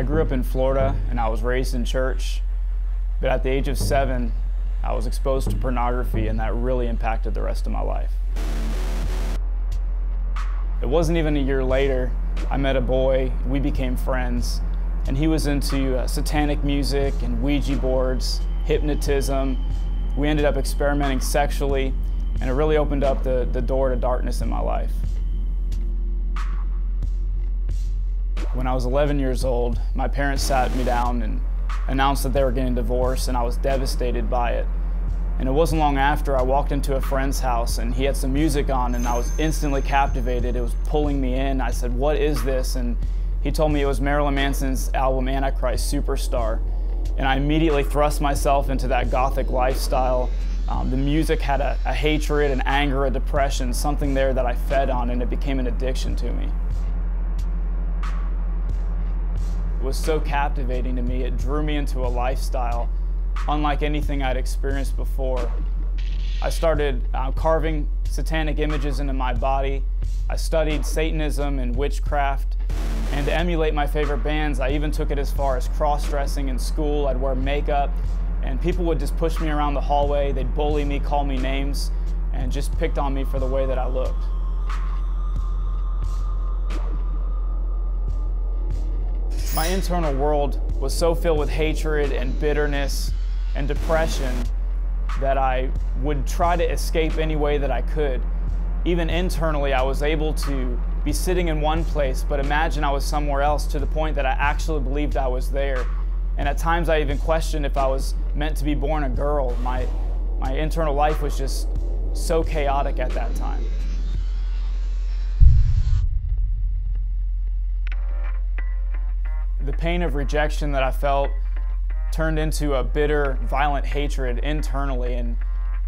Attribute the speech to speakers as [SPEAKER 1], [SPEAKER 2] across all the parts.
[SPEAKER 1] I grew up in Florida and I was raised in church, but at the age of 7, I was exposed to pornography, and that really impacted the rest of my life. It wasn't even a year later, I met a boy, we became friends, and he was into satanic music and Ouija boards, hypnotism. We ended up experimenting sexually, and it really opened up the door to darkness in my life. When I was 11 years old, my parents sat me down and announced that they were getting divorced, and I was devastated by it. And it wasn't long after I walked into a friend's house and he had some music on, and I was instantly captivated. It was pulling me in. I said, "What is this?" And he told me it was Marilyn Manson's album Antichrist Superstar. And I immediately thrust myself into that gothic lifestyle. The music had a hatred, an anger, a depression, something there that I fed on, and it became an addiction to me. It was so captivating to me. It drew me into a lifestyle unlike anything I'd experienced before. I started carving satanic images into my body. I studied Satanism and witchcraft. And to emulate my favorite bands, I even took it as far as cross-dressing in school. I'd wear makeup, and people would just push me around the hallway. They'd bully me, call me names, and just picked on me for the way that I looked. My internal world was so filled with hatred and bitterness and depression that I would try to escape any way that I could. Even internally, I was able to be sitting in one place, but imagine I was somewhere else, to the point that I actually believed I was there. And at times I even questioned if I was meant to be born a girl. My internal life was just so chaotic at that time. The pain of rejection that I felt turned into a bitter, violent hatred internally, and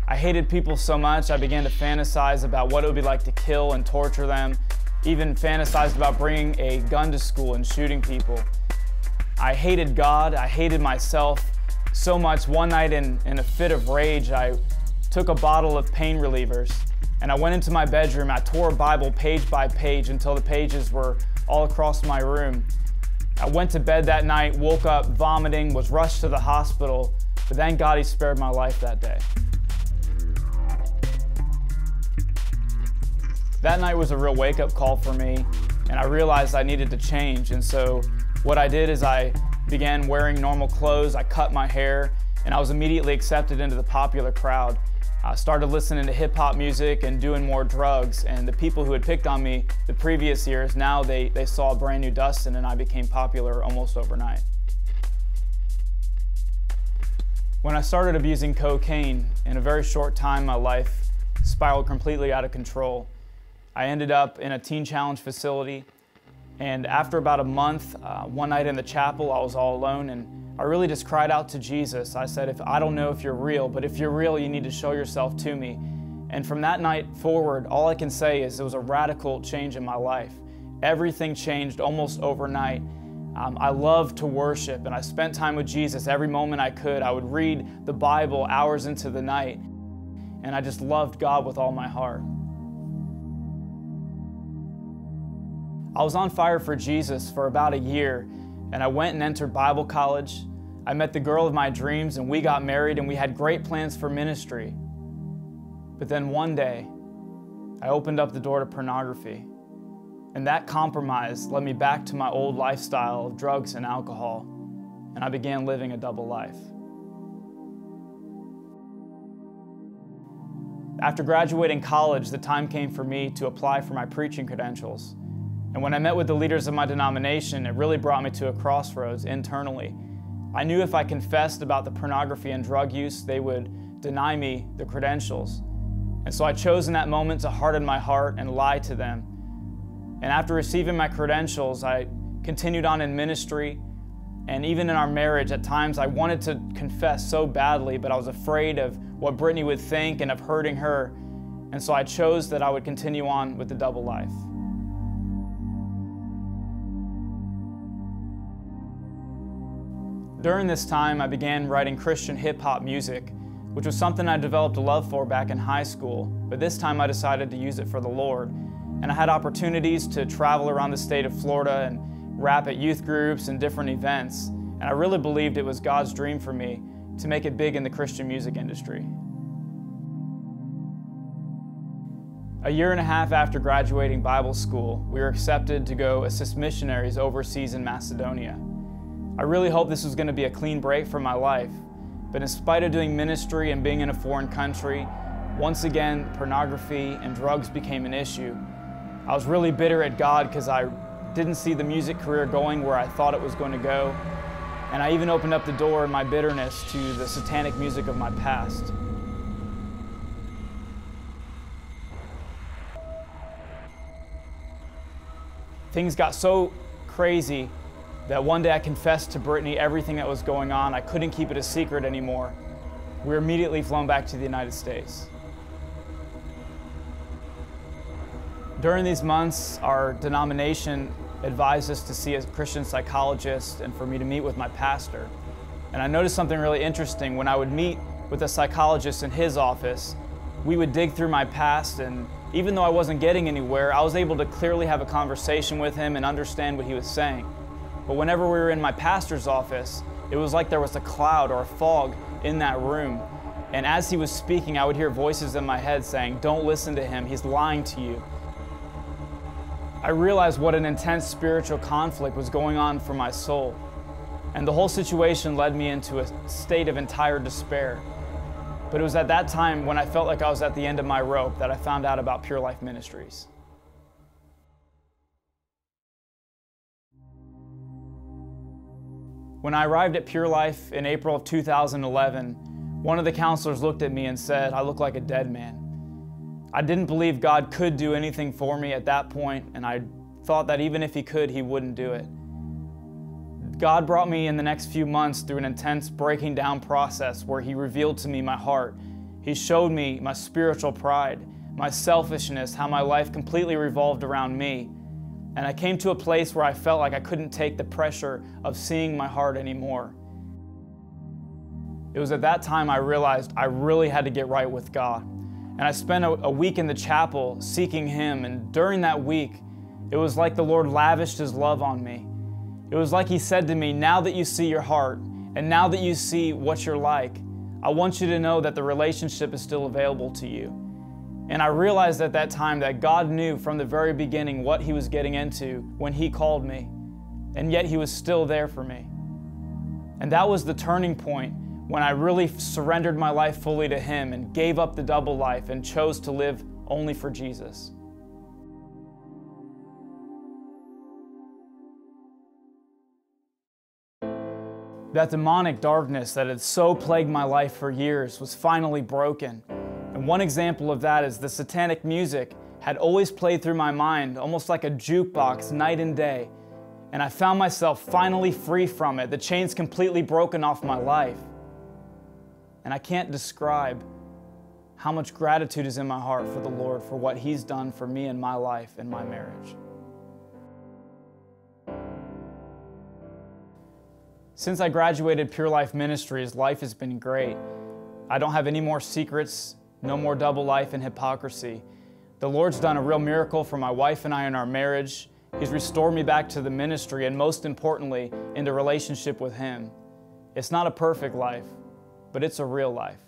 [SPEAKER 1] I hated people so much I began to fantasize about what it would be like to kill and torture them, even fantasized about bringing a gun to school and shooting people. I hated God, I hated myself so much. One night in a fit of rage, I took a bottle of pain relievers and I went into my bedroom. I tore a Bible page by page until the pages were all across my room. I went to bed that night, woke up vomiting, was rushed to the hospital, but thank God He spared my life that day. That night was a real wake-up call for me, and I realized I needed to change. And so what I did is I began wearing normal clothes, I cut my hair, and I was immediately accepted into the popular crowd. I started listening to hip-hop music and doing more drugs, and the people who had picked on me the previous years, now they saw a brand new Dustin, and I became popular almost overnight. When I started abusing cocaine, in a very short time my life spiraled completely out of control. I ended up in a teen challenge facility, and after about a month, one night in the chapel, I was all alone, and I really just cried out to Jesus. I said, I don't know if you're real, but if you're real, you need to show yourself to me. And from that night forward, all I can say is it was a radical change in my life. Everything changed almost overnight. I loved to worship, and I spent time with Jesus every moment I could. I would read the Bible hours into the night, and I just loved God with all my heart. I was on fire for Jesus for about a year, and I went and entered Bible college. I met the girl of my dreams, and we got married, and we had great plans for ministry. But then one day, I opened up the door to pornography, and that compromise led me back to my old lifestyle of drugs and alcohol, and I began living a double life. After graduating college, the time came for me to apply for my preaching credentials. And when I met with the leaders of my denomination, it really brought me to a crossroads internally. I knew if I confessed about the pornography and drug use, they would deny me the credentials. And so I chose in that moment to harden my heart and lie to them. And after receiving my credentials, I continued on in ministry. And even in our marriage, at times I wanted to confess so badly, but I was afraid of what Brittany would think and of hurting her. And so I chose that I would continue on with the double life. During this time, I began writing Christian hip-hop music, which was something I developed a love for back in high school, but this time I decided to use it for the Lord. And I had opportunities to travel around the state of Florida and rap at youth groups and different events, and I really believed it was God's dream for me to make it big in the Christian music industry. A year and a half after graduating Bible school, we were accepted to go assist missionaries overseas in Macedonia. I really hoped this was going to be a clean break from my life, but in spite of doing ministry and being in a foreign country, once again, pornography and drugs became an issue. I was really bitter at God because I didn't see the music career going where I thought it was going to go, and I even opened up the door in my bitterness to the satanic music of my past. Things got so crazy that one day I confessed to Brittany everything that was going on. I couldn't keep it a secret anymore. We were immediately flown back to the United States. During these months, our denomination advised us to see a Christian psychologist and for me to meet with my pastor. And I noticed something really interesting. When I would meet with a psychologist in his office, we would dig through my past, and even though I wasn't getting anywhere, I was able to clearly have a conversation with him and understand what he was saying. But whenever we were in my pastor's office, it was like there was a cloud or a fog in that room. And as he was speaking, I would hear voices in my head saying, "Don't listen to him, he's lying to you." I realized what an intense spiritual conflict was going on for my soul. And the whole situation led me into a state of entire despair. But it was at that time when I felt like I was at the end of my rope that I found out about Pure Life Ministries. When I arrived at Pure Life in April of 2011, one of the counselors looked at me and said, "I look like a dead man." I didn't believe God could do anything for me at that point, and I thought that even if He could, He wouldn't do it. God brought me in the next few months through an intense breaking down process where He revealed to me my heart. He showed me my spiritual pride, my selfishness, how my life completely revolved around me. And I came to a place where I felt like I couldn't take the pressure of seeing my heart anymore. It was at that time I realized I really had to get right with God. And I spent a week in the chapel seeking Him, and during that week, it was like the Lord lavished His love on me. It was like He said to me, "Now that you see your heart, and now that you see what you're like, I want you to know that the relationship is still available to you." And I realized at that time that God knew from the very beginning what He was getting into when He called me, and yet He was still there for me. And that was the turning point when I really surrendered my life fully to Him and gave up the double life and chose to live only for Jesus. That demonic darkness that had so plagued my life for years was finally broken. And one example of that is the satanic music had always played through my mind, almost like a jukebox, night and day. And I found myself finally free from it, the chains completely broken off my life. And I can't describe how much gratitude is in my heart for the Lord for what He's done for me in my life and my marriage. Since I graduated Pure Life Ministries, life has been great. I don't have any more secrets, no more double life and hypocrisy. The Lord's done a real miracle for my wife and I in our marriage. He's restored me back to the ministry, and most importantly, into relationship with Him. It's not a perfect life, but it's a real life.